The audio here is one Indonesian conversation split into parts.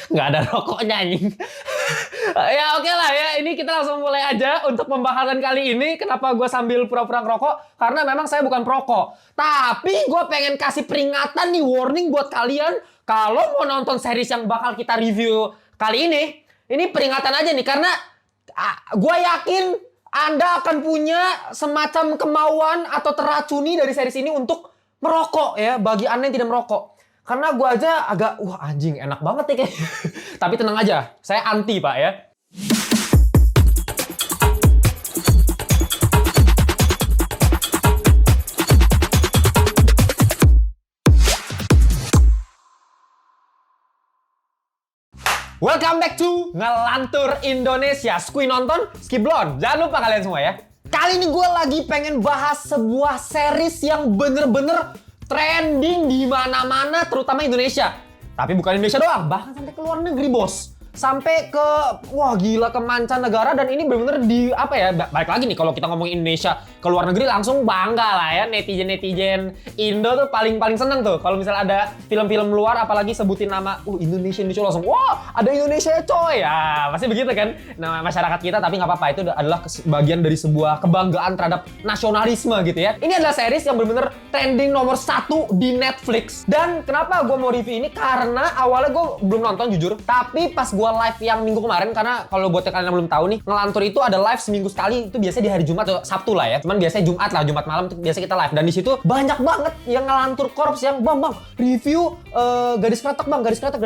Nggak ada rokoknya anjing. Ya oke lah ya, ini kita langsung mulai aja untuk pembahasan kali ini. Kenapa gue sambil pura-pura ngerokok? Karena memang saya bukan perokok. Tapi gue pengen kasih peringatan nih, warning buat kalian. Kalau mau nonton series yang bakal kita review kali ini peringatan aja nih. Karena gue yakin Anda akan punya semacam kemauan atau teracuni dari series ini untuk merokok ya, bagi Anda yang tidak merokok. Karena gue aja agak, wah anjing enak banget nih kayaknya. Tapi tenang aja, saya anti pak ya. Welcome back to Ngelantur Indonesia. Skui nonton, skip belum? Jangan lupa kalian semua ya. Kali ini gue lagi pengen bahas sebuah series yang bener-bener trending di mana-mana, terutama Indonesia. Tapi bukan Indonesia doang, bahkan sampai ke luar negeri, bos. Sampai ke, wah gila, ke mancanegara. Dan ini bener-bener di, apa ya, balik lagi nih kalau kita ngomongin Indonesia ke luar negeri langsung bangga lah ya. Netizen-netizen Indo tuh paling seneng tuh. Kalau misalnya ada film-film luar, apalagi sebutin nama, Indonesia langsung, wah ada Indonesia ya coy. Ya, pasti begitu kan. Nah, masyarakat kita, tapi nggak apa-apa. Itu adalah bagian dari sebuah kebanggaan terhadap nasionalisme gitu ya. Ini adalah series yang bener-bener trending nomor 1 di Netflix. Dan kenapa gue mau review ini? Karena awalnya gue belum nonton jujur. Tapi pas gue live yang minggu kemarin, karena kalau buat kalian yang belum tahu nih, Ngelantur itu ada live seminggu sekali, itu biasanya di hari Jumat atau Sabtu lah ya. Cuman biasanya Jumat malam itu biasa kita live. Dan di situ banyak banget yang Ngelantur Korps yang bang review Gadis Kretek bang, Gadis Kretek.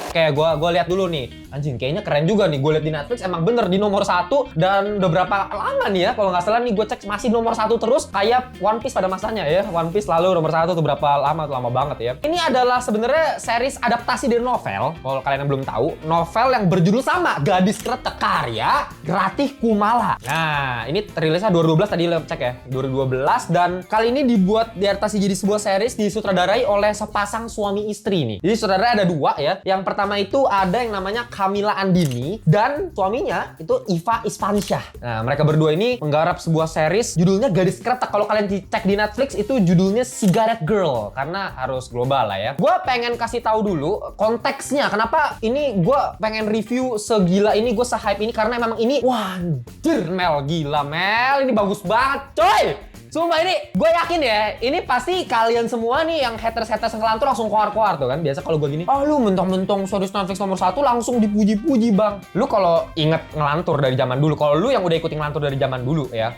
Oke, gue lihat dulu nih. Anjing, kayaknya keren juga nih. Gue lihat di Netflix emang bener di nomor 1. Dan udah berapa lama nih ya, kalau nggak salah nih gue cek masih nomor 1 terus. Kayak One Piece pada masanya ya. One Piece selalu nomor 1 tuh berapa lama banget ya. Ini adalah sebenarnya series adaptasi dari novel. Kalau kalian yang belum tahu, novel yang berjudul sama, Gadis Kretek, karya Ratih Kumala. Nah, ini rilisnya 2012 tadi lo cek ya. 2012, dan kali ini dibuat diadaptasi jadi sebuah series disutradarai oleh sepasang suami istri nih. Jadi sutradara ada 2 ya. Yang pertama itu ada yang namanya Kamila Andini, dan suaminya itu Iva Isfansyah. Nah, mereka berdua ini menggarap sebuah series judulnya Gadis Kretek. Kalau kalian cek di Netflix itu judulnya Cigarette Girl, karena harus global lah ya. Gue pengen kasih tahu dulu konteksnya. Kenapa ini gue pengen review segila ini, gue se-hype ini, karena memang ini, wah anjir Mel, gila Mel, ini bagus banget coy. Sumpah ini, gue yakin ya, ini pasti kalian semua nih yang haters-haters Ngelantur langsung keluar-keluar tuh kan. Biasa kalau gue gini, lu mentong-mentong series Netflix nomor 1 langsung dipuji-puji bang. Lu kalau inget Ngelantur dari zaman dulu, kalau lu yang udah ikutin Ngelantur dari zaman dulu ya,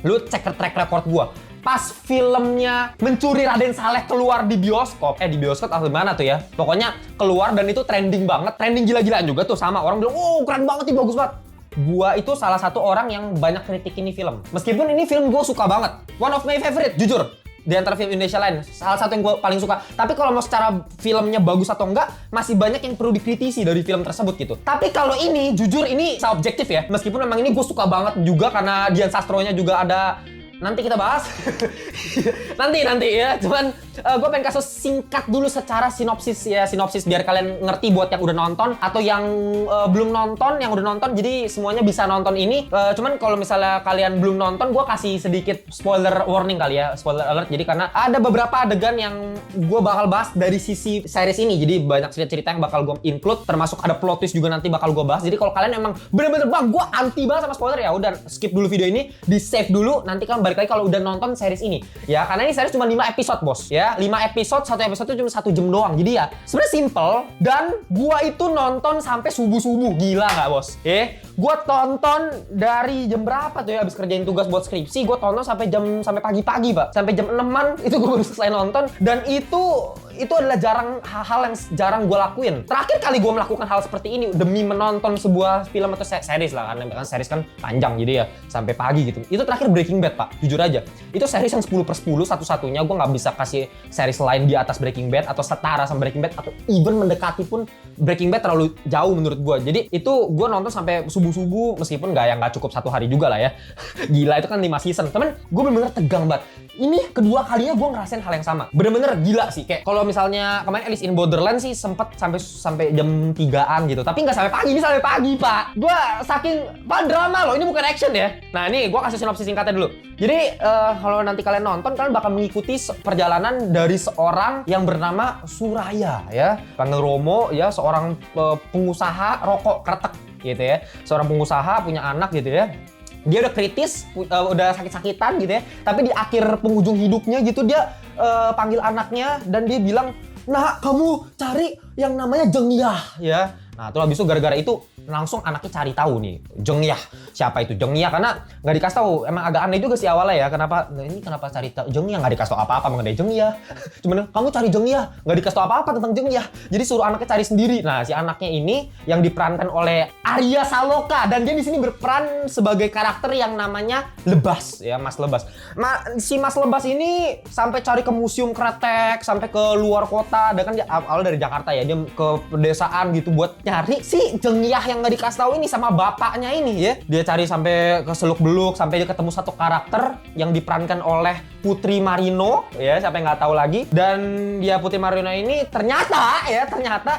lu cek track record gue. Pas filmnya Mencuri Raden Saleh keluar di bioskop atau mana tuh ya, pokoknya keluar dan itu trending banget, trending gila-gilaan juga tuh, sama orang bilang, keren banget nih, bagus banget. Gua itu salah satu orang yang banyak kritik ini film. Meskipun ini film gue suka banget. One of my favorite, jujur. Di antara film Indonesia lain, salah satu yang gue paling suka. Tapi kalau mau secara filmnya bagus atau enggak, masih banyak yang perlu dikritisi dari film tersebut gitu. Tapi kalau ini, jujur ini subjektif ya. Meskipun memang ini gue suka banget juga karena Dian Sastronya juga ada. Nanti kita bahas. nanti ya. Cuman gue pengen kasih singkat dulu secara sinopsis biar kalian ngerti buat yang udah nonton atau yang belum nonton, yang udah nonton, jadi semuanya bisa nonton ini. Cuman kalau misalnya kalian belum nonton, gue kasih sedikit spoiler warning kali ya, spoiler alert. Jadi karena ada beberapa adegan yang gue bakal bahas dari sisi series ini. Jadi banyak cerita yang bakal gue include, termasuk ada plot twist juga nanti bakal gue bahas. Jadi kalau kalian emang bener-bener bang, gue anti banget sama spoiler, ya udah skip dulu video ini, di save dulu, nanti kan balik lagi kalau udah nonton series ini ya, karena ini series cuma 5 episode bos ya, 5 episode, satu episode itu cuma 1 jam doang. Jadi ya sebenarnya simple, dan gua itu nonton sampai subuh-subuh. Gila nggak bos? Gua tonton dari jam berapa tuh ya, abis kerjain tugas buat skripsi, gua tonton sampai pagi-pagi pak, sampai jam 6-an itu gua baru selesai nonton. Dan itu adalah hal yang jarang gue lakuin. Terakhir kali gue melakukan hal seperti ini demi menonton sebuah film atau series lah, karena series kan panjang jadi ya sampai pagi gitu. Itu terakhir Breaking Bad pak, jujur aja. Itu series yang 10/10 satu-satunya. Gue nggak bisa kasih series lain di atas Breaking Bad atau setara sama Breaking Bad atau even mendekati pun. Breaking Bad terlalu jauh menurut gue. Jadi itu gue nonton sampai subuh-subuh, meskipun nggak cukup 1 hari juga lah ya. Gila, itu kan 5 season. Temen, gue bener-bener tegang banget. Ini kedua kalinya gue ngerasain hal yang sama. Bener-bener gila sih. Kayak kalau kalau misalnya kemarin Alice in Borderland sih sempet sampai jam 3-an gitu. Tapi nggak sampai pagi, ini sampai pagi, Pak. Gua saking drama loh, ini bukan action ya. Nah, ini gua kasih sinopsis singkatnya dulu. Jadi, kalau nanti kalian nonton, kalian bakal mengikuti perjalanan dari seorang yang bernama Suraya ya. Panggil Romo ya, seorang pengusaha rokok kretek gitu ya. Seorang pengusaha punya anak gitu ya. Dia udah kritis, udah sakit-sakitan gitu ya. Tapi di akhir penghujung hidupnya gitu dia panggil anaknya dan dia bilang, "Nah, kamu cari yang namanya Jengyah ya." Nah, terus habis itu gara-gara itu langsung anaknya cari tahu nih, Jengyah. Siapa itu Jengyah? Karena nggak dikasih tahu. Emang agak aneh juga sih awalnya ya. Kenapa cari tahu Jengyah? Nggak dikasih tahu apa-apa mengenai Jengyah. Cuman kamu cari Jengyah, nggak dikasih tahu apa-apa tentang Jengyah. Jadi suruh anaknya cari sendiri. Nah, si anaknya ini yang diperankan oleh Arya Saloka dan dia di sini berperan sebagai karakter yang namanya Lebas ya, Mas Lebas. Si Mas Lebas ini sampai cari ke museum kretek, sampai ke luar kota. Dan kan dia awal dari Jakarta ya, dia ke pedesaan gitu buat nyari si Jengyah yang nggak dikasih tahu ini sama bapaknya ini ya. Dia cari sampai ke Seluk-Beluk, sampai dia ketemu satu karakter yang diperankan oleh Putri Marino ya, siapa yang nggak tahu lagi. Dan dia Putri Marino ini ternyata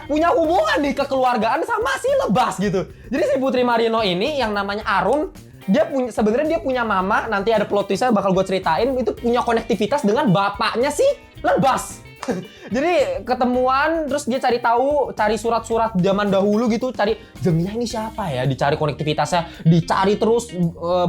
punya hubungan di kekeluargaan sama si Lebas gitu. Jadi si Putri Marino ini yang namanya Arum, sebenarnya dia punya mama, nanti ada plot twistnya bakal gue ceritain, itu punya konektivitas dengan bapaknya si Lebas. Jadi ketemuan, terus dia cari surat-surat zaman dahulu gitu, cari Jengyah ini siapa ya, dicari konektivitasnya, dicari terus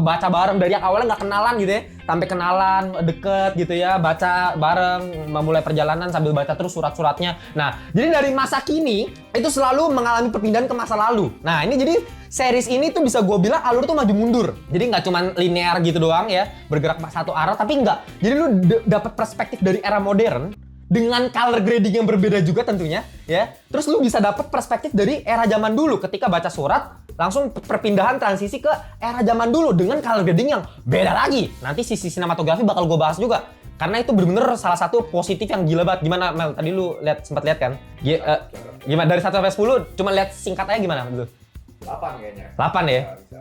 baca bareng dari yang awalnya nggak kenalan gitu ya, sampai kenalan, deket gitu ya, baca bareng, memulai perjalanan sambil baca terus surat-suratnya. Nah, jadi dari masa kini itu selalu mengalami perpindahan ke masa lalu. Nah, ini jadi series ini tuh bisa gue bilang alur tuh maju mundur. Jadi nggak cuma linear gitu doang ya, bergerak satu arah, tapi enggak. Jadi lu dapat perspektif dari era modern dengan color grading yang berbeda juga tentunya ya. Terus lu bisa dapat perspektif dari era zaman dulu ketika baca surat, langsung perpindahan transisi ke era zaman dulu dengan color grading yang beda lagi. Nanti sisi sinematografi bakal gue bahas juga. Karena itu bener-bener salah satu positif yang gila banget. Gimana Mel? Tadi lu sempat lihat kan? Gimana dari 1 sampai 10 cuma lihat singkat aja gimana dulu? 8 kayaknya. 8 ya? Bisa.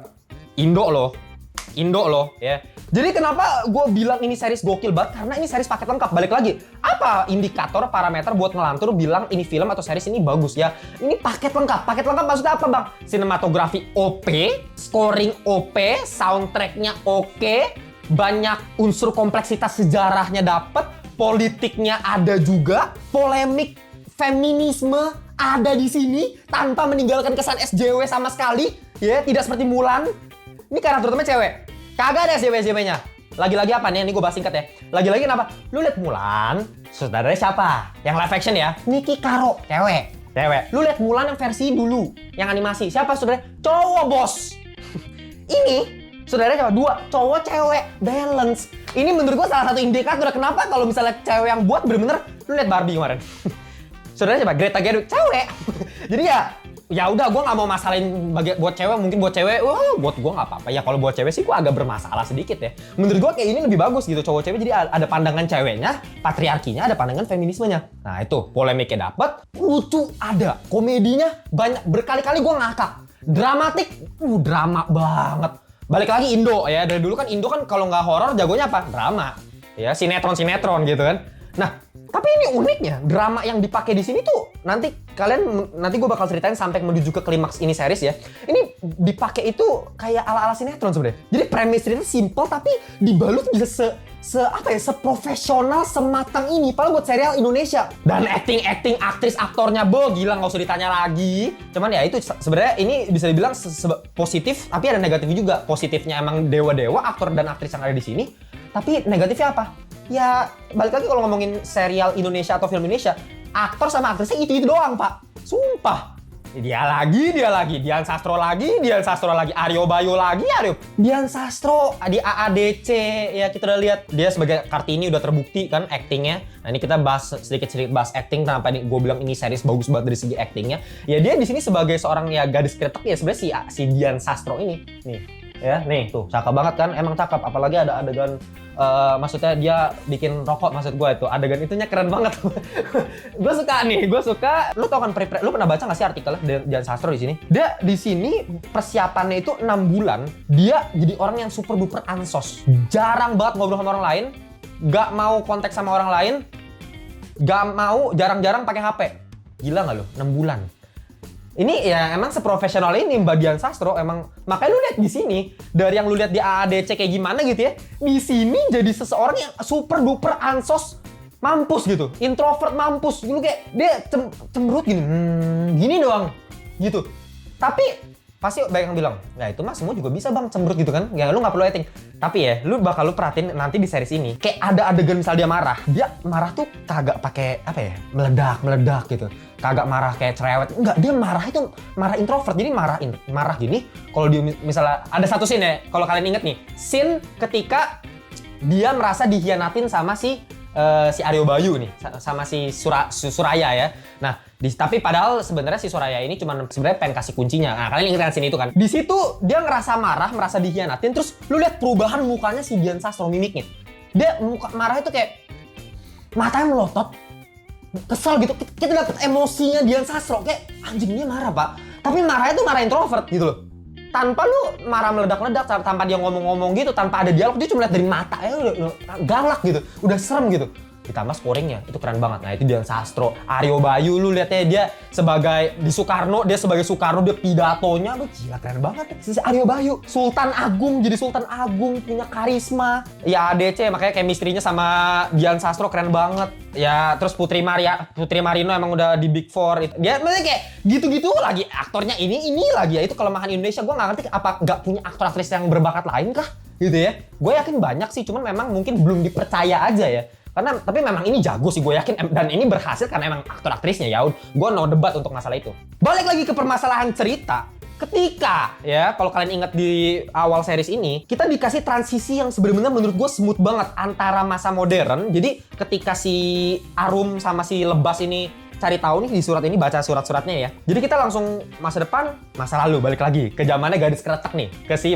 Indo loh ya. Jadi kenapa gue bilang ini series gokil banget? Karena ini series paket lengkap. Balik lagi, apa indikator parameter buat ngelantur bilang ini film atau series ini bagus ya? Ini paket lengkap. Paket lengkap maksudnya apa bang? Sinematografi OP, scoring OP, soundtracknya oke, banyak unsur kompleksitas sejarahnya dapet, politiknya ada juga, polemik feminisme ada di sini tanpa meninggalkan kesan SJW sama sekali. Ya, tidak seperti Mulan. Ini karakter utamanya cewek. Kagak ada SJW-nya. Lagi-lagi apa nih? Ini gue bahas singkat ya. Lagi-lagi kenapa? Lu liat Mulan, saudaranya siapa? Yang live action ya? Niki Karo, cewek. Lu liat Mulan yang versi dulu, yang animasi. Siapa saudaranya? Cowok, bos. Ini saudaranya siapa? 2, cowok, cewek. Balance. Ini menurut gue salah satu indikator kenapa kalau misalnya cewek yang buat bener-bener. Lu liat Barbie kemarin. Saudaranya siapa? Greta Gerwig, cewek. Jadi ya udah, gue nggak mau masalahin buat cewek. Mungkin buat cewek, buat gue nggak apa-apa ya. Kalau buat cewek sih gue agak bermasalah sedikit ya. Menurut gue kayak ini lebih bagus gitu, cowok cewek. Jadi ada pandangan ceweknya, patriarkinya, ada pandangan feminismenya. Nah itu polemiknya dapet, lucu ada, komedinya banyak, berkali-kali gue ngakak. Dramatik, drama banget. Balik lagi Indo ya, dari dulu kan Indo kan kalau nggak horor jagonya apa? Drama. Ya sinetron gitu kan. Nah, tapi ini uniknya, drama yang dipakai di sini tuh nanti gue bakal ceritain sampai menuju ke klimaks ini series ya. Ini dipakai itu kayak ala-ala sinetron sebenarnya. Jadi premis cerita simple tapi dibalut bisa seprofesional, sematang ini. Padahal buat serial Indonesia. Dan acting aktris aktornya gila, nggak usah ditanya lagi. Cuman ya itu sebenarnya ini bisa dibilang positif, tapi ada negatif juga. Positifnya emang dewa-dewa aktor dan aktris yang ada di sini. Tapi negatifnya apa? Ya balik lagi kalau ngomongin serial Indonesia atau film Indonesia, aktor sama aktrisnya itu doang pak. Sumpah. Dia lagi, Dian Sastro lagi, Aryo Bayu lagi, Dian Sastro di AADC ya, kita udah lihat dia sebagai Kartini udah terbukti kan actingnya. Nah ini kita sedikit bahas acting, kenapa gue bilang ini series bagus banget dari segi actingnya. Ya dia di sini sebagai seorang ya gadis kretek ya sebenarnya si Dian Sastro ini nih. Ya, nih tuh cakep banget kan, emang cakep. Apalagi ada adegan, maksudnya dia bikin rokok, maksud gue itu adegan itunya keren banget. Gue suka. Lu tau kan lu pernah baca nggak sih artikelnya Dian Sastro di sini? Dia di sini persiapannya itu 6 bulan. Dia jadi orang yang super duper ansos, jarang banget ngobrol sama orang lain, nggak mau kontak sama orang lain. gak mau jarang-jarang pakai HP. Gila nggak lo? 6 bulan. Ini ya emang seprofesional ini Mbak Dian Sastro emang, makanya lu lihat di sini dari yang lu lihat di AADC kayak gimana gitu ya, di sini jadi seseorang yang super duper ansos mampus gitu, introvert mampus, lu kayak dia cemberut gini, gini doang gitu. Tapi pasti banyak yang bilang, ya itu mah semua juga bisa bang cemberut gitu kan, ya lu nggak perlu acting. Tapi ya lu perhatiin nanti di series ini kayak ada adegan misal dia marah tuh kagak pakai apa ya, meledak gitu, kagak marah kayak cerewet, enggak, dia marah itu marah introvert. Jadi marah gini kalau dia misalnya ada satu scene ya, kalau kalian inget nih, scene ketika dia merasa dihianatin sama si Aryo Bayu nih, sama si Suraya ya. Nah, tapi padahal sebenarnya si Suraya ini cuma sebenarnya pengen kasih kuncinya. Nah, kalian ingat kan scene itu kan? Di situ dia ngerasa marah, merasa dihianatin, terus lu lihat perubahan mukanya si Dian Sastro, mimiknya. Dia marah itu kayak matanya melotot, kesel gitu. Kita dapet emosinya Dian Sastro, kayak anjing dia marah pak. Tapi marahnya tuh marah introvert gitu loh. Tanpa lu marah meledak-ledak, tanpa dia ngomong-ngomong gitu, tanpa ada dialog, dia cuma lihat dari mata ya udah galak gitu, udah serem gitu. Ditambah scoringnya itu keren banget. Nah itu Dian Sastro, Aryo Bayu, lu lihatnya dia sebagai di Soekarno, dia sebagai Soekarno, dia pidatonya lu gila keren banget. Si Aryo Bayu, Sultan Agung, jadi Sultan Agung, punya karisma. Ya ADC makanya chemistry-nya sama Dian Sastro keren banget. Ya terus Putri Marino emang udah di Big Four itu. Dia maksudnya kayak gitu-gitu lagi aktornya ini lagi ya, itu kelemahan Indonesia. Gue nggak ngerti apa nggak punya aktor-aktris yang berbakat lain kah gitu ya. Gue yakin banyak sih, cuman memang mungkin belum dipercaya aja ya. Karena tapi memang ini jago sih, gue yakin, dan ini berhasil karena emang aktor-aktrisnya ya. Gue no debat untuk masalah itu. Balik lagi ke permasalahan cerita. Ketika ya kalau kalian ingat di awal series ini, kita dikasih transisi yang sebenarnya menurut gue smooth banget antara masa modern. Jadi ketika si Arum sama si Lebas ini cari tahu nih di surat ini, baca surat-suratnya ya. Jadi kita langsung masa depan, masa lalu, balik lagi ke zamannya Gadis Kretek nih, ke si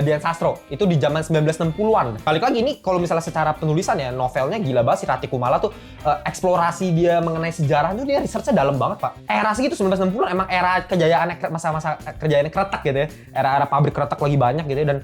Dian Sastro. Itu di zaman 1960-an. Balik lagi ini kalau misalnya secara penulisan ya, novelnya gila banget si Rati Kumala tuh, eksplorasi dia mengenai sejarah itu dia researchnya dalam banget pak. Era segitu 1960 emang era kejayaan masa-masa kerjaannya kretek gitu ya. Era pabrik kretek lagi banyak gitu ya, dan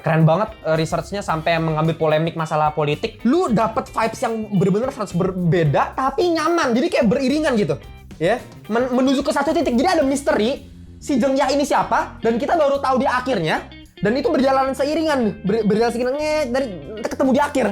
keren banget researchnya sampai mengambil polemik masalah politik. Lu dapet vibes yang bener-bener harus berbeda tapi nyaman. Jadi kayak beriringan gitu ya, menuju ke satu titik. Jadi ada misteri si Jeng Yah ini siapa, dan kita baru tahu di akhirnya, dan itu berjalan seiringan dari ketemu di akhir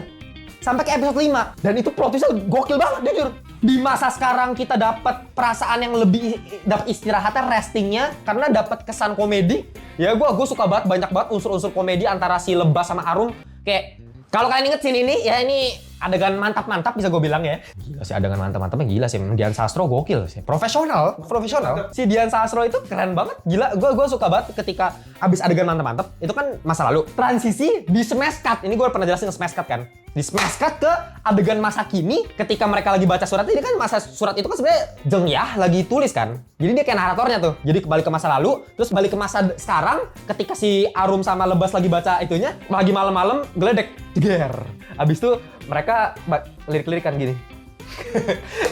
sampai ke episode 5, dan itu plot twistnya gokil banget jujur. Di masa sekarang kita dapat perasaan yang lebih, dapat istirahatnya, restingnya, karena dapat kesan komedi ya. Gue suka banget, banyak banget unsur-unsur komedi antara si Lebas sama Arum. Kayak kalau kalian inget scene ini ya, ini adegan mantap-mantap bisa gue bilang ya. Gila sih, adegan mantap-mantapnya gila sih. Dian Sastro gokil sih. Profesional. Si Dian Sastro itu keren banget. Gila, gue suka banget ketika abis adegan mantap-mantap. Itu kan masa lalu. Transisi di smash cut. Ini gue pernah jelasin smash cut kan. Di smash cut ke adegan masa kini ketika mereka lagi baca surat. Ini kan masa surat itu kan sebenarnya Jeng Yah lagi tulis kan. Jadi dia kayak naratornya tuh. Jadi kembali ke masa lalu, terus balik ke masa sekarang ketika si Arum sama Lebas lagi baca itunya, lagi malam-malam geledek. Jeger. Abis itu mereka lirik-lirikan gini.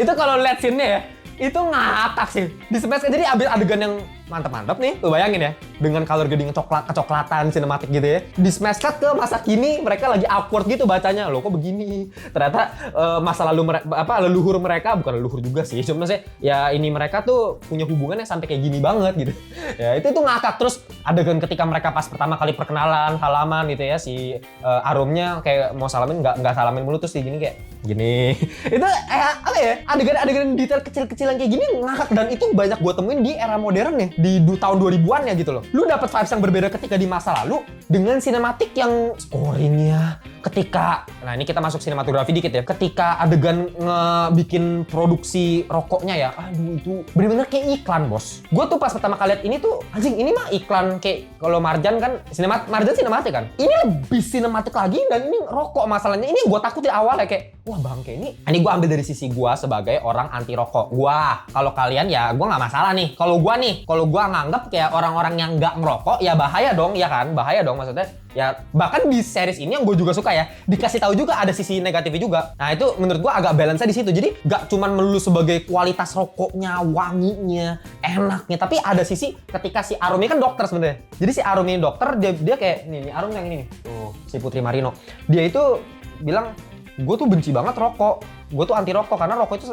Itu kalau lihat scene-nya ya, itu ngakak sih. Di smash, jadi abis adegan yang mantap-mantap nih, lu bayangin ya, dengan color grading kecoklatan sinematik gitu ya. Di smash cut ke masa kini, mereka lagi awkward gitu bacanya. Loh kok begini? Ternyata masa lalu leluhur mereka, bukan leluhur juga sih, cuma sih ya ini mereka tuh punya hubungan yang sampai kayak gini banget gitu. Ya itu tuh ngakak. Terus adegan ketika mereka pas pertama kali perkenalan, salaman gitu ya, si Arumnya kayak mau salamin nggak salamin mulu, terus gini kayak gini. Itu apa ya, adegan-adegan detail kecil-kecil yang kayak gini ngakak, dan itu banyak gue temuin di era modern nih, di tahun 2000-an ya gitu loh. Lu dapet vibes yang berbeda ketika di masa lalu dengan sinematik yang scoringnya ketika, nah ini kita masuk sinematografi dikit ya, ketika adegan ngebikin produksi rokoknya ya, aduh itu bener-bener kayak iklan bos. Gue tuh pas pertama kali lihat ini tuh, anjing ini mah iklan kayak kalau Marjan kan Marjan sinematik kan, ini lebih sinematik lagi, dan ini rokok masalahnya. Ini gue takut di awal ya, kayak wah bangke ini gue ambil dari sisi gue sebagai orang anti rokok. Kalau kalian ya gue nggak masalah nih. Kalau gue nganggap kayak orang-orang yang nggak ngerokok ya bahaya dong, ya kan, bahaya dong maksudnya. Ya bahkan di series ini yang gue juga suka ya, dikasih tahu juga ada sisi negatifnya juga. Nah itu menurut gue agak balance di situ. Jadi nggak cuman melulu sebagai kualitas rokoknya, wanginya, enaknya, tapi ada sisi ketika si Arum ini kan dokter sebenarnya. Jadi si Arum ini dokter, dia kayak nih Arum yang ini nih, tuh si Putri Marino. Dia itu bilang, gue tuh benci banget rokok. gue tuh anti rokok karena rokok itu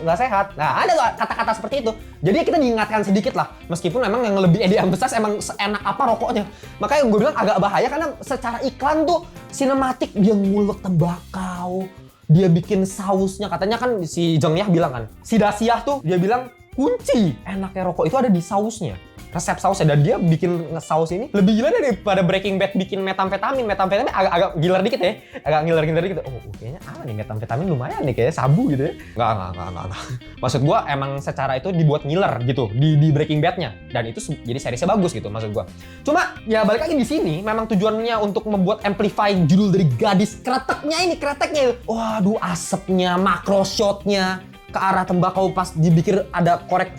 nggak sehat. Nah ada tuh kata-kata seperti itu. Jadi kita diingatkan sedikit lah, meskipun memang yang lebih diemphasize emang enak apa rokoknya. Makanya gue bilang agak bahaya karena secara iklan tuh sinematik dia ngulek tembakau, dia bikin sausnya. Katanya kan si Jeng Yah bilang kan, si Dasyah tuh dia bilang kunci enaknya rokok itu ada di sausnya. Resep sausnya, dan dia bikin saus ini lebih gila daripada Breaking Bad bikin metamfetamin. Metamfetamin agak gilar dikit ya, agak gilar dikit. Oh kayaknya nih metamfetamin lumayan nih, kayaknya sabu gitu ya. Enggak. Maksud gua emang secara itu dibuat ngiler gitu di Breaking Bad-nya, dan itu jadi seriesnya bagus gitu maksud gua. Cuma ya balik lagi di sini memang tujuannya untuk membuat amplify judul dari gadis kreteknya itu. Waduh, asapnya, makro shotnya ke arah tembakau pas dipikir ada korek.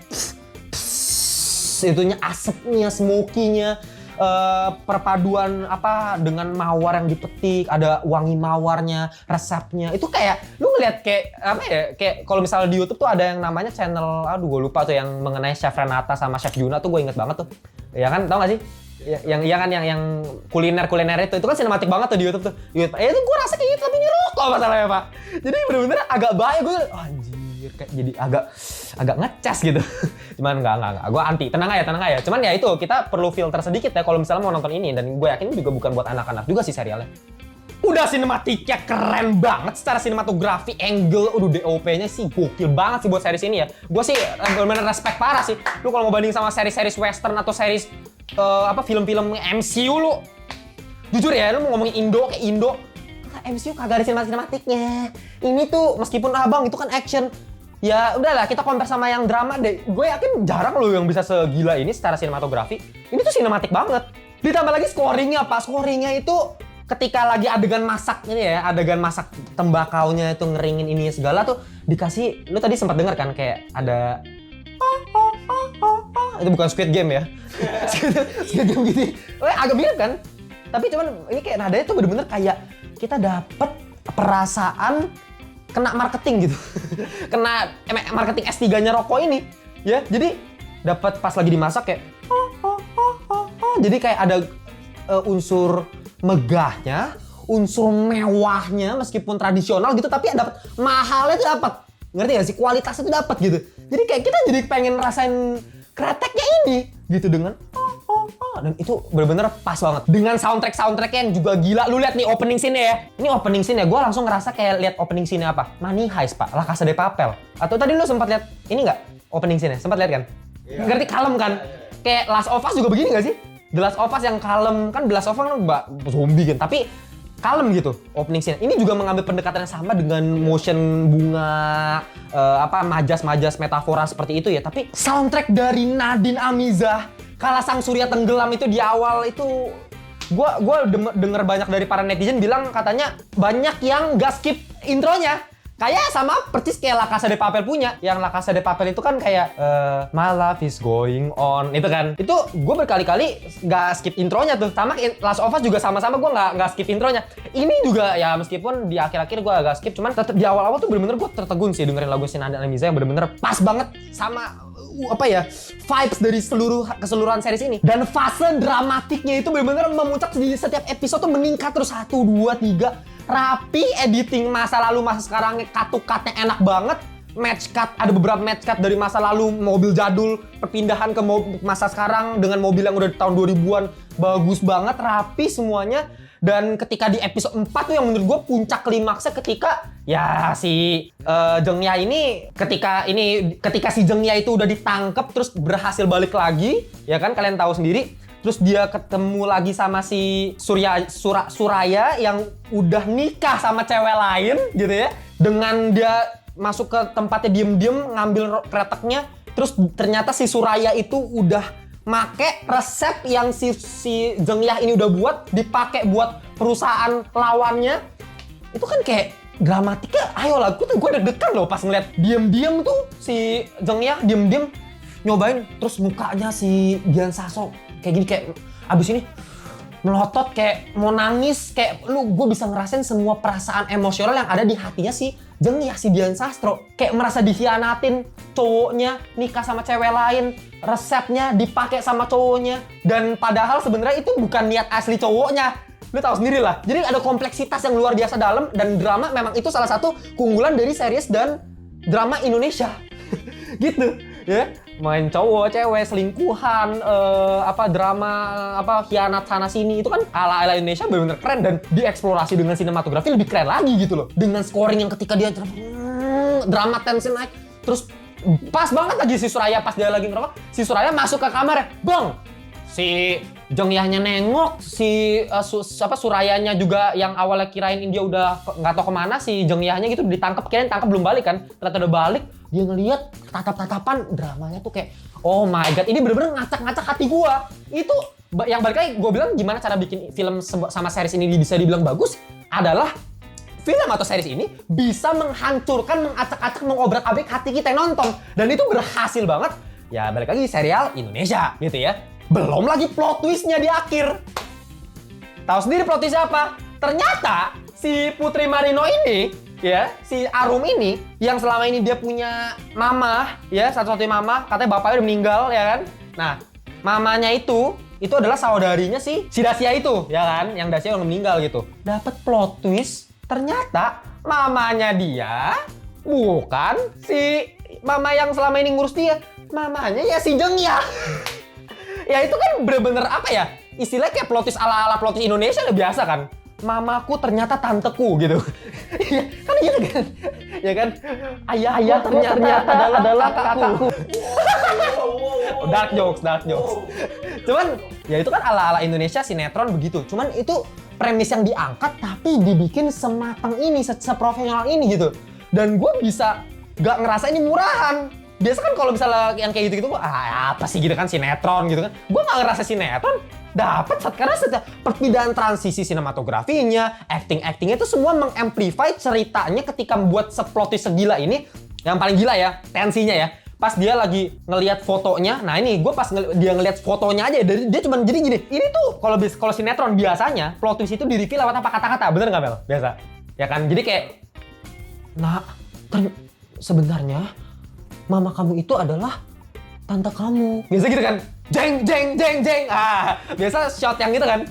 Itunya asapnya, smoky-nya, perpaduan apa dengan mawar yang dipetik, ada wangi mawarnya, resepnya. Itu kayak lu ngeliat kayak apa ya? Kayak kalau misalnya di YouTube tuh ada yang namanya channel, aduh gue lupa tuh, yang mengenai Chef Renata sama Chef Juna tuh, gue inget banget tuh. Ya kan, tau gak sih? Yang kuliner itu kan sinematik banget tuh di YouTube tuh. Itu gue rasa kayak gitu, tapi ini rokok masalahnya, Pak. Jadi bener-bener agak bahaya. Gue anjir, kayak jadi agak ngecas gitu. Cuman enggak. Gue anti. Tenang aja. Cuman ya itu, kita perlu filter sedikit ya kalau misalnya mau nonton ini, dan gue yakin juga bukan buat anak-anak juga sih serialnya. Udah sinematiknya keren banget secara sinematografi, angle, DOP-nya sih gokil banget sih buat series ini ya. Gue sih bener-bener respect parah sih. Lu kalau mau banding sama series-series western atau series film-film MCU, lu jujur ya, lu mau ngomongin Indo, MCU kagak ada sinematiknya. Ini tuh meskipun abang itu kan action, ya udahlah kita compare sama yang drama deh. Gue yakin jarang loh yang bisa segila ini secara sinematografi. Ini tuh sinematik banget. Ditambah lagi scoringnya, Pak. Scoringnya itu ketika lagi adegan masak ini ya, adegan masak tembakaunya itu ngeringin ini segala tuh dikasih. Lu tadi sempat dengar kan kayak ada itu bukan Squid Game ya. Squid Game gitu. Agak mirip kan? Tapi cuman ini kayak nadanya tuh bener-bener kayak kita dapet perasaan kena marketing gitu. Kena marketing S3-nya rokok ini. Ya, jadi dapat pas lagi dimasak kayak jadi kayak ada unsur megahnya, unsur mewahnya meskipun tradisional gitu, tapi dapat mahalnya tuh dapat. Ngerti gak sih? Kualitasnya tuh dapat gitu. Jadi kayak kita jadi pengen rasain kreteknya ini gitu dengan dan itu bener-bener pas banget dengan soundtrack yang juga gila. Lu lihat nih opening scene ya. Ini opening scene ya, gue langsung ngerasa kayak lihat opening scene apa? Money Heist, Pak. La Casa de Papel. Atau tadi lu sempat lihat ini nggak? Opening scene-nya? Sempat lihat kan? Yeah. Ngerti kalem kan? Kayak Last of Us juga begini nggak sih? The Last of Us yang kalem kan, The Last of Us kan zombie kan, tapi kalem gitu opening scene. Ini juga mengambil pendekatan yang sama dengan motion bunga, majas-majas metafora seperti itu ya. Tapi soundtrack dari Nadine Amizah, Kala Sang Surya Tenggelam itu di awal itu gue denger banyak dari para netizen bilang katanya banyak yang gak skip intronya. Kayak sama persis kayak La Casa de Papel punya. Yang La Casa de Papel itu kan kayak My life is going on. Itu kan. Itu gue berkali-kali gak skip intronya tuh. Sama Last of Us juga sama-sama gue gak skip intronya. Ini juga ya meskipun di akhir-akhir gue agak skip. Cuman tetap di awal-awal tuh bener-bener gue tertegun sih dengerin lagu Nadine Amizah yang bener-bener pas banget sama vibes dari keseluruhan series ini. Dan fase dramatiknya itu bener-bener memuncak di setiap episode tuh meningkat terus 1, 2, 3. Rapi, editing masa lalu masa sekarang, cut-nya enak banget. Match cut, ada beberapa match cut dari masa lalu, mobil jadul, perpindahan ke masa sekarang dengan mobil yang udah tahun 2000-an. Bagus banget, rapi semuanya. Dan ketika di episode 4 tuh yang menurut gue puncak klimaksnya ketika ya si Jeng Yah ini ketika si Jeng Yah itu udah ditangkap terus berhasil balik lagi, ya kan kalian tahu sendiri. Terus dia ketemu lagi sama si Suraya yang udah nikah sama cewek lain gitu ya. Dengan dia masuk ke tempatnya diem-diem ngambil kreteknya. Terus ternyata si Suraya itu udah make resep yang si Jeng Yah ini udah buat, dipakai buat perusahaan lawannya. Itu kan kayak dramatiknya, ayolah, gue deg-degan loh pas ngeliat diem-diem tuh si Jeng Yah diem-diem nyobain, terus mukanya si Dian Sastro kayak gini, kayak abis ini melotot kayak mau nangis, kayak gue bisa ngerasain semua perasaan emosional yang ada di hatinya si Jeng Yah, si Dian Sastro. Kayak merasa dikhianatin, cowoknya nikah sama cewek lain, resepnya dipakai sama cowoknya, dan padahal sebenarnya itu bukan niat asli cowoknya. Lu tahu sendiri lah. Jadi ada kompleksitas yang luar biasa dalam, dan drama memang itu salah satu keunggulan dari series dan drama Indonesia. Gitu ya. Main cowok, cewek, selingkuhan, drama, khianat sana sini, itu kan ala-ala Indonesia benar-benar keren, dan dieksplorasi dengan sinematografi lebih keren lagi gitu loh. Dengan scoring yang ketika dia drama tension naik, terus pas banget lagi si Suraya pas dia lagi ngerokok, si Suraya masuk ke kamar, bang, si Jong Yahnya nengok, si Surayanya juga yang awalnya kirain dia udah nggak tahu kemana, si Jong Yahnya gitu ditangkap, kirain tangkap belum balik kan, ternyata udah balik, dia ngelihat tatap-tatapan, dramanya tuh kayak oh my god, ini bener-bener ngacak-ngacak hati gua. Itu yang balik lagi gua bilang gimana cara bikin film sama series ini bisa dibilang bagus adalah film atau series ini bisa menghancurkan, mengacak-acak, mengobrak-abrik hati kita yang nonton, dan itu berhasil banget. Ya balik lagi serial Indonesia gitu ya. Belum lagi plot twistnya di akhir. Tahu sendiri plot twistnya apa? Ternyata si Putri Marino ini, ya, si Arum ini, yang selama ini dia punya mama, ya, satu-satunya mama, katanya bapaknya udah meninggal, ya kan? Nah, mamanya itu adalah saudarinya si Dacia itu, ya kan? Yang Dacia yang meninggal gitu. Dapat plot twist, ternyata mamanya dia bukan si mama yang selama ini ngurus dia. Mamanya ya si Jeng ya. Ya itu kan bener-bener apa ya, istilahnya kayak plot twist ala-ala plot twist Indonesia udah biasa kan. Mamaku ternyata tanteku gitu. Kan gitu kan. Ya kan? Ayah ternyata adalah kakakku. Dark jokes. Cuman ya itu kan ala-ala Indonesia sinetron begitu. Cuman itu premis yang diangkat tapi dibikin sematang ini, seprofesional ini gitu. Dan gue bisa gak ngerasa ini murahan. Biasa kan kalau misalnya yang kayak gitu-gitu, apa sih gitu kan, sinetron gitu kan. Gue gak ngerasa sinetron dapet karena setiap perpindahan transisi sinematografinya, actingnya itu semua mengamplify ceritanya ketika membuat seplot twist segila ini. Yang paling gila ya, tensinya ya. Pas dia lagi ngelihat fotonya, nah ini gue pas dia ngelihat fotonya aja, dia cuma jadi gini. Ini tuh kalau sinetron biasanya plot twist itu di-reveal lewat apa kata-kata, bener nggak Mel? Biasa, ya kan? Jadi kayak, nah sebenarnya mama kamu itu adalah tante kamu. Biasa gitu kan, jeng. Biasa shot yang gitu kan.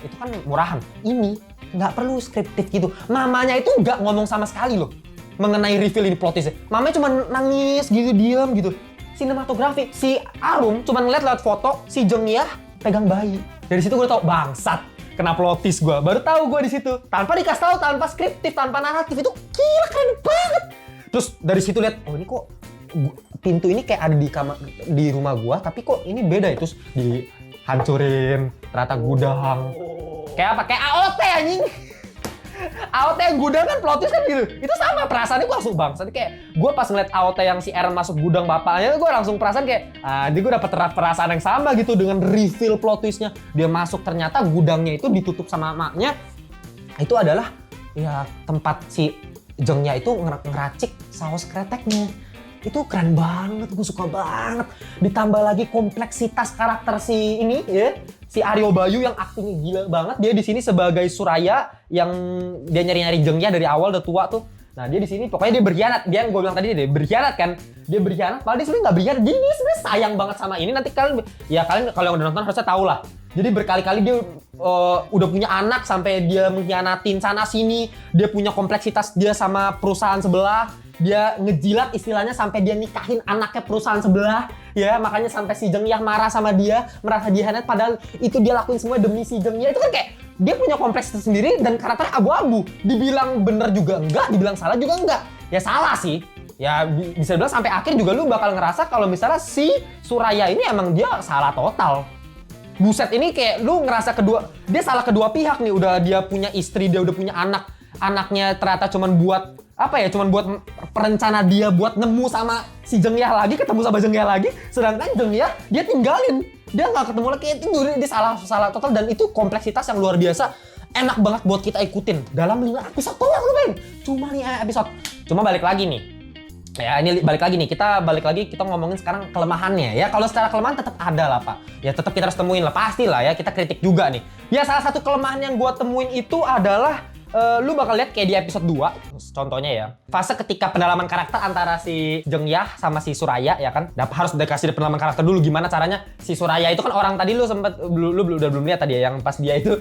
Itu kan murahan. Ini nggak perlu skriptif gitu. Mamanya itu nggak ngomong sama sekali loh mengenai reveal ini plot twist. Mamanya cuma nangis gitu, diam gitu. Sinematografi, si Arum cuma ngeliat lewat foto si Jeng Yah pegang bayi. Dari situ gue tau bangsat, kena plot twist gue. Baru tahu gue di situ. Tanpa dikasih tahu, tanpa skriptif, tanpa naratif, itu gila keren banget. Terus dari situ lihat, oh ini kok pintu ini kayak ada di rumah gua, tapi kok ini beda ya. Terus dihancurin, ternyata gudang. Kayak apa? Kayak AOT anjing. AOT yang gudang kan plot twist kan gitu. Itu sama perasaannya gua langsung bangsat. Kayak gua pas ngeliat AOT yang si Aaron masuk gudang bapaknya, gua langsung perasaan kayak jadi gua dapet perasaan yang sama gitu dengan reveal plot twistnya. Dia masuk ternyata gudangnya itu ditutup sama emaknya. Itu adalah ya tempat si Jengnya itu ngeracik saus kreteknya. Itu keren banget, gue suka banget. Ditambah lagi kompleksitas karakter si ini ya, si Aryo Bayu yang aktingnya gila banget. Dia di sini sebagai Suraya yang dia nyari-nyari Jengnya dari awal udah tua tuh. Nah dia di sini pokoknya dia berkhianat. Dia yang gue bilang tadi dia berkhianat kan. Dia berkhianat, padahal dia sebenarnya nggak berkhianat. Jadi dia sebenarnya sayang banget sama ini. Nanti kalian kalau yang udah nonton harusnya tahu lah. Jadi berkali-kali dia udah punya anak sampai dia mengkhianatin sana sini. Dia punya kompleksitas dia sama perusahaan sebelah. Dia ngejilat istilahnya sampai dia nikahin anaknya perusahaan sebelah. Ya makanya sampai si Jeng Yah marah sama dia, merasa dihianat. Padahal itu dia lakuin semua demi si Jeng Yah. Itu kan kayak dia punya kompleksitas sendiri dan karakternya abu-abu. Dibilang bener juga enggak, dibilang salah juga enggak. Ya salah sih. Ya bisa bilang sampai akhir juga lu bakal ngerasa kalau misalnya si Suraya ini emang dia salah total. Buset, ini kayak lu ngerasa dia salah kedua pihak nih. Udah dia punya istri, dia udah punya anak. Anaknya ternyata cuman buat perencana dia buat nemu sama si Jeng Yah lagi, ketemu sama Jeng Yah lagi. Sedangkan Jeng Yah dia tinggalin. Dia nggak ketemu lagi, itu dia salah total. Dan itu kompleksitas yang luar biasa. Enak banget buat kita ikutin. Dalam 5 episode doang lu men. Cuma 5 episode. Cuma balik lagi nih. Ya ini balik lagi nih, kita ngomongin sekarang kelemahannya ya. Kalau secara kelemahan tetap ada lah Pak. Ya tetap kita harus temuin lah, pastilah ya, kita kritik juga nih. Ya salah satu kelemahan yang gua temuin itu adalah lu bakal lihat kayak di episode 2 contohnya ya. Fase ketika pendalaman karakter antara si Jeongyah sama si Suraya ya kan. Harus dikasih pendalaman karakter dulu gimana caranya. Si Suraya itu kan orang tadi lu sempet lu udah belum lihat tadi ya yang pas dia itu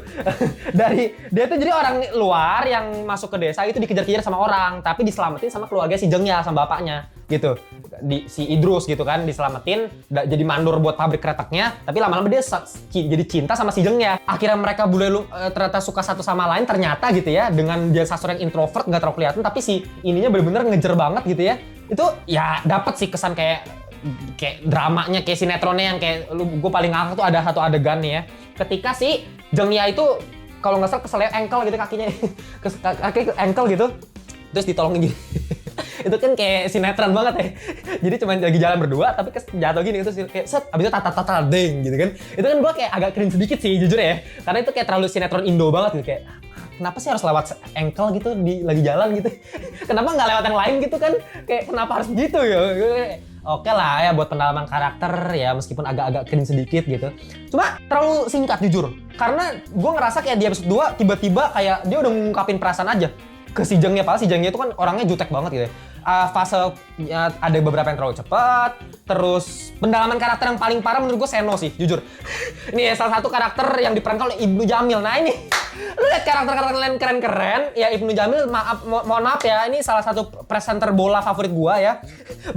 dari dia tuh jadi orang luar yang masuk ke desa itu dikejar-kejar sama orang tapi diselamatin sama keluarga si Jeongyah sama bapaknya gitu. Si Idrus gitu kan diselamatin jadi mandor buat pabrik kreteknya tapi lama-lama dia jadi cinta sama si Jeongyah. Akhirnya mereka ternyata suka satu sama lain ternyata gitu ya dengan dia sosok yang introvert nggak terlalu kelihatan tapi si ininya bener-bener ngejer banget gitu ya. Itu ya dapat sih kesan kayak dramanya kayak sinetronnya yang kayak gue paling ngakak tuh ada satu adegan nih ya ketika si Jeongyah itu kalau nggak salah keseleo engkel gitu kakinya kaki engkel gitu terus ditolongin gitu. Itu kan kayak sinetron banget ya. Jadi cuma lagi jalan berdua tapi jatuh gini terus kayak set abis itu tata deng gitu kan. Itu kan gue kayak agak cringe sedikit sih jujur ya. Karena itu kayak terlalu sinetron Indo banget gitu kayak kenapa sih harus lewat engkel gitu di lagi jalan gitu. Kenapa nggak lewat yang lain gitu kan? Kayak kenapa harus gitu ya? Oke lah ya buat pendalaman karakter ya meskipun agak-agak cringe sedikit gitu. Cuma terlalu singkat jujur. Karena gue ngerasa kayak di episode 2 tiba-tiba kayak dia udah ngungkapin perasaan aja ke si Jeongyah. Padahal si Jeongyah itu kan orangnya jutek banget gitu ya. Fase ada beberapa yang terlalu cepat. Terus pendalaman karakter yang paling parah menurut gue Seno sih jujur. Ini ya, salah satu karakter yang diperankan oleh Ibnu Jamil. Nah ini lu lihat karakter-karakter lain keren-keren ya. Ibnu Jamil mohon maaf ya ini salah satu presenter bola favorit gua ya.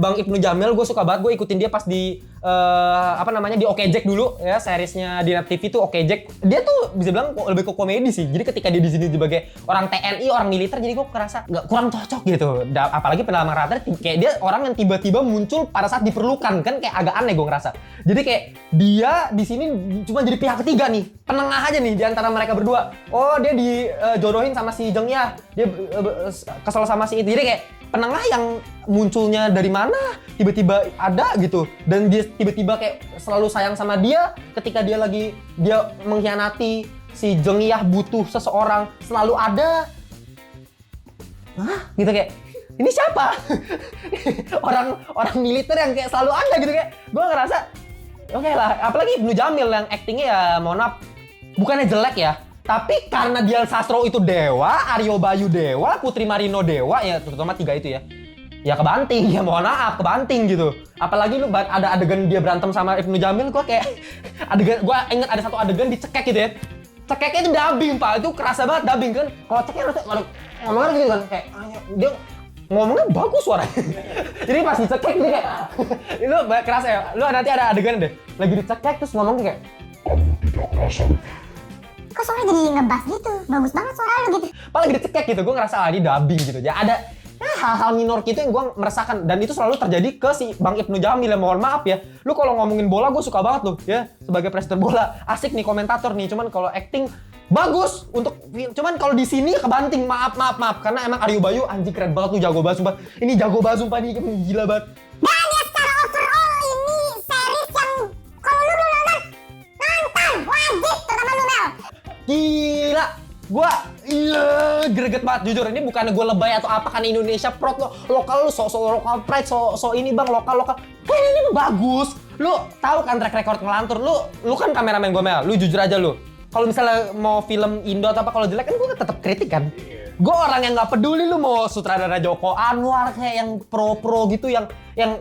Bang Ibnu Jamil gue suka banget, gue ikutin dia pas di di Oke Jack dulu ya, seriesnya di Net TV tuh Oke Jack. Dia tuh bisa bilang lebih ke komedi sih. Jadi ketika dia di sini sebagai orang TNI, orang militer, jadi gue ngerasa nggak kurang cocok gitu. Apalagi pendalaman karakter kayak dia orang yang tiba-tiba muncul pada saat diperlukan kan kayak agak aneh gue ngerasa. Jadi kayak dia di sini cuma jadi pihak ketiga nih, penengah aja nih di antara mereka berdua. Oh dia dijodohin sama si Jeongyah, dia kesel sama si itu. Jadi kayak penengah yang munculnya dari mana tiba-tiba ada gitu dan dia tiba-tiba kayak selalu sayang sama dia ketika dia mengkhianati si Jeongyah butuh seseorang selalu ada. Hah? Gitu kayak ini siapa? orang militer yang kayak selalu ada gitu kayak gue ngerasa oke lah, apalagi Ibnu Jamil yang aktingnya ya mohon maaf bukannya jelek ya. Tapi karena Dian Sastro itu dewa, Aryo Bayu dewa, Putri Marino dewa, ya terutama 3 itu ya. Ya kebanting, ya mohon maaf, kebanting gitu. Apalagi lu ada adegan dia berantem sama Ibnu Jamil, gua kayak gua inget ada satu adegan dicekek gitu ya. Cekeknya itu dubbing, Pak. Itu kerasa banget dubbing kan. Kalau cekek ngomongnya gitu kan kayak dia ngomongnya bagus suaranya. Jadi pas dicekek dia kayak itu kerasa ya. Lu nanti ada adegan deh. Lagi dicekek terus ngomongnya kayak kok suaranya jadi ngebas gitu, bagus banget suara lu gitu. Paling dicekek gitu, gue ngerasa di dubbing gitu. Ya ada hal-hal minor gitu yang gue merasakan dan itu selalu terjadi ke si Bang Ibnu Jamil ya. Mohon maaf ya, lu kalau ngomongin bola gue suka banget loh ya sebagai presenter bola, asik nih komentator nih. Cuman kalau acting bagus cuman kalau di sini kebanting, maaf karena emang Aryo Bayu anjing keren banget tuh, jago banget sumpah. Ini jago banget sumpah nih, gila banget. Dan ya secara overall ini series yang kalau lu belum nonton wajib terutama lu Mel. Gila, greget banget jujur. Ini bukannya gue lebay atau apa, kan Indonesia proud lokal lu so lokal pride, so ini bang lokal. Kayaknya ini bagus. Lu tahu kan track record ngelantur. Lu kan kameramen gue Mel. Lu jujur aja lu. Kalau misalnya mau film Indo atau apa kalau jelek kan gue tetap kritik kan. Gue orang yang nggak peduli lu mau sutradara Joko Anwar kayak yang pro gitu, yang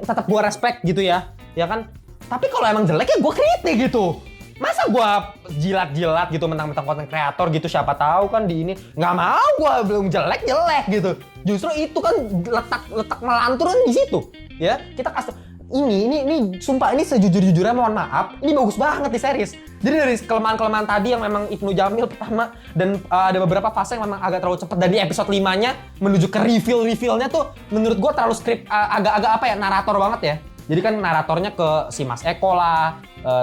tetap gue respect gitu ya kan. Tapi kalau emang jelek ya gue kritik gitu. Masa gua jilat-jilat gitu mentang-mentang konten kreator gitu, siapa tahu kan di ini nggak mau gua belum jelek gitu. Justru itu kan letak melantur kan di situ ya. Kita kasih ini sumpah ini sejujur-jujurnya mohon maaf, ini bagus banget di series. Jadi dari kelemahan-kelemahan tadi yang memang Ibnu Jamil pertama dan ada beberapa fase yang memang agak terlalu cepat, dan di episode 5-nya menuju ke reveal-nya tuh menurut gua terlalu agak-agak apa ya, narator banget ya. Jadi kan naratornya ke si Mas Eko lah,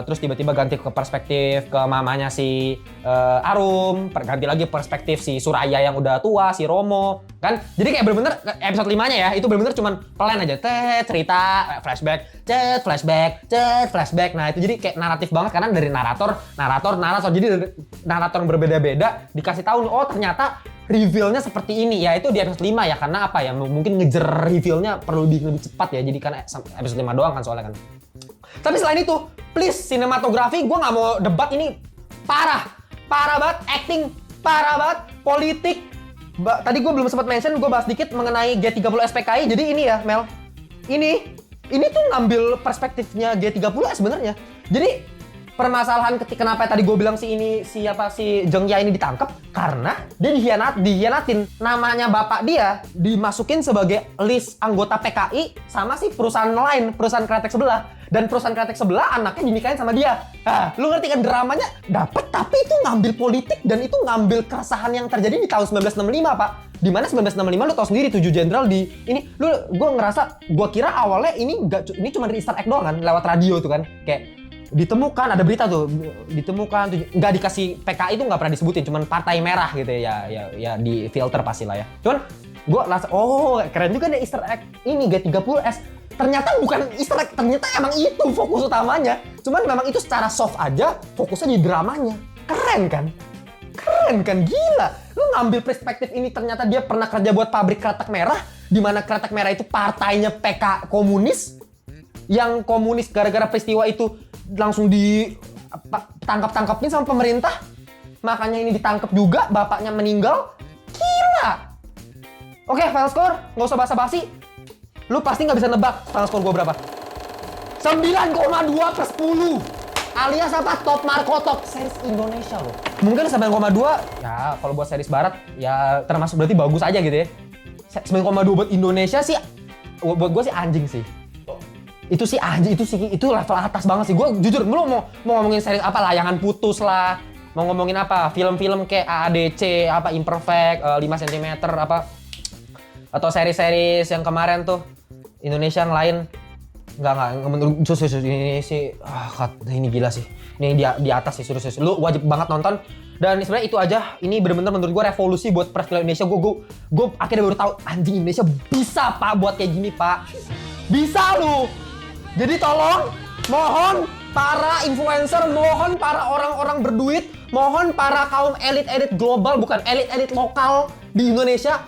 terus tiba-tiba ganti ke perspektif ke mamanya si Arum, ganti lagi perspektif si Suraya yang udah tua, si Romo, kan? Jadi kayak bener-bener episode 5-nya ya, itu bener-bener cuman pelan aja, cerita, flashback, nah itu jadi kayak naratif banget karena dari narator, jadi dari narator yang berbeda-beda dikasih tahu nih, oh ternyata reveal-nya seperti ini ya. Itu di episode 5 ya, karena apa ya, mungkin ngejer reveal-nya perlu lebih cepat ya, jadi kan episode 5 doang kan soalnya kan. Tapi selain itu, please, sinematografi gue nggak mau debat, ini parah banget, acting parah banget, politik Tadi gue belum sempat mention, gue bahas dikit mengenai G30 SPKI. Jadi ini ya, Mel. Ini tuh ngambil perspektifnya G30 sebenarnya. Jadi permasalahan kenapa tadi gue bilang si Zheng Ya ini ditangkap karena dia dihianatin. Namanya bapak dia dimasukin sebagai list anggota PKI sama si perusahaan lain, perusahaan kreatek sebelah. Dan perusahaan kreatek sebelah anaknya dinikahin sama dia. Nah, lu ngerti kan dramanya? Dapet, tapi itu ngambil politik dan itu ngambil keresahan yang terjadi di tahun 1965, Pak. Dimana 1965 lu tau sendiri 7 jenderal di ini gue ngerasa gue kira awalnya ini cuma dari Easter egg doang kan lewat radio tuh kan kayak ditemukan ada berita tuh ditemukan nggak dikasih PKI itu nggak pernah disebutin cuman partai merah gitu ya di filter pasti lah ya cuman gue rasa keren juga deh Easter egg ini G30S ternyata bukan Easter egg ternyata emang itu fokus utamanya cuman memang itu secara soft aja fokusnya di dramanya keren kan gila lu ngambil perspektif ini ternyata dia pernah kerja buat pabrik kretek merah di mana kretek merah itu partainya PK komunis yang komunis gara-gara peristiwa itu langsung ditangkap-tangkapin sama pemerintah makanya ini ditangkap juga bapaknya meninggal gila oke file score nggak usah basa-basi lu pasti nggak bisa nebak file score gua berapa 9,2 per 10 alias apa? Top Marco Top series Indonesia loh. Mungkin 9,2 ya kalau buat series barat ya termasuk berarti bagus aja gitu ya. 9,2 buat Indonesia sih buat gue sih anjing sih. Itu sih anjing itu level atas banget sih. Gue jujur lu mau ngomongin series apa Layangan Putus lah. Mau ngomongin apa? Film-film kayak AADC, apa Imperfect, 5 cm apa atau series-series yang kemarin tuh Indonesia yang lain. Enggak menurut ini sih ini gila sih. Ini di atas sih serius. Lu wajib banget nonton. Dan sebenarnya itu aja. Ini bener-bener menurut gue revolusi buat perfilm Indonesia. Gue akhirnya baru tahu anjing Indonesia bisa Pak buat kayak gini Pak. Bisa lu. Jadi tolong mohon para influencer, mohon para orang-orang berduit, mohon para kaum elit-elit global bukan elit-elit lokal di Indonesia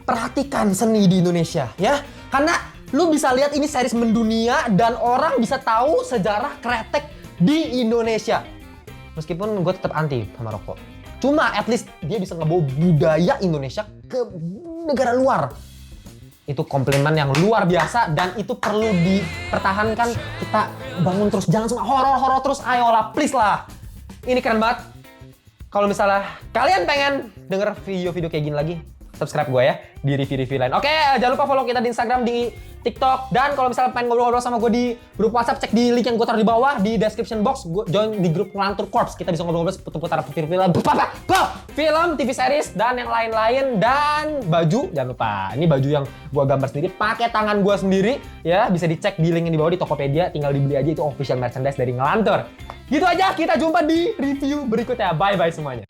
perhatikan seni di Indonesia ya. Karena lu bisa lihat ini series mendunia dan orang bisa tahu sejarah kretek di Indonesia. Meskipun gue tetap anti sama rokok. Cuma at least dia bisa ngebawa budaya Indonesia ke negara luar. Itu komplimen yang luar biasa dan itu perlu dipertahankan. Kita bangun terus, jangan cuma horor-horor terus. Ayolah, please lah. Ini keren banget. Kalau misalnya kalian pengen denger video-video kayak gini lagi, subscribe gue ya di review-review lain. Oke, jangan lupa follow kita di Instagram, di TikTok. Dan kalau misalnya pengen ngobrol-ngobrol sama gue di grup WhatsApp, cek di link yang gue taruh di bawah di description box. Gue join di grup Ngelantur Corps. Kita bisa ngobrol-ngobrol seputar film, TV series, dan yang lain-lain. Dan baju, jangan lupa. Ini baju yang gue gambar sendiri, pakai tangan gue sendiri. Ya, bisa dicek di link yang di bawah di Tokopedia. Tinggal dibeli aja, itu official merchandise dari Ngelantur. Gitu aja, kita jumpa di review berikutnya. Bye-bye semuanya.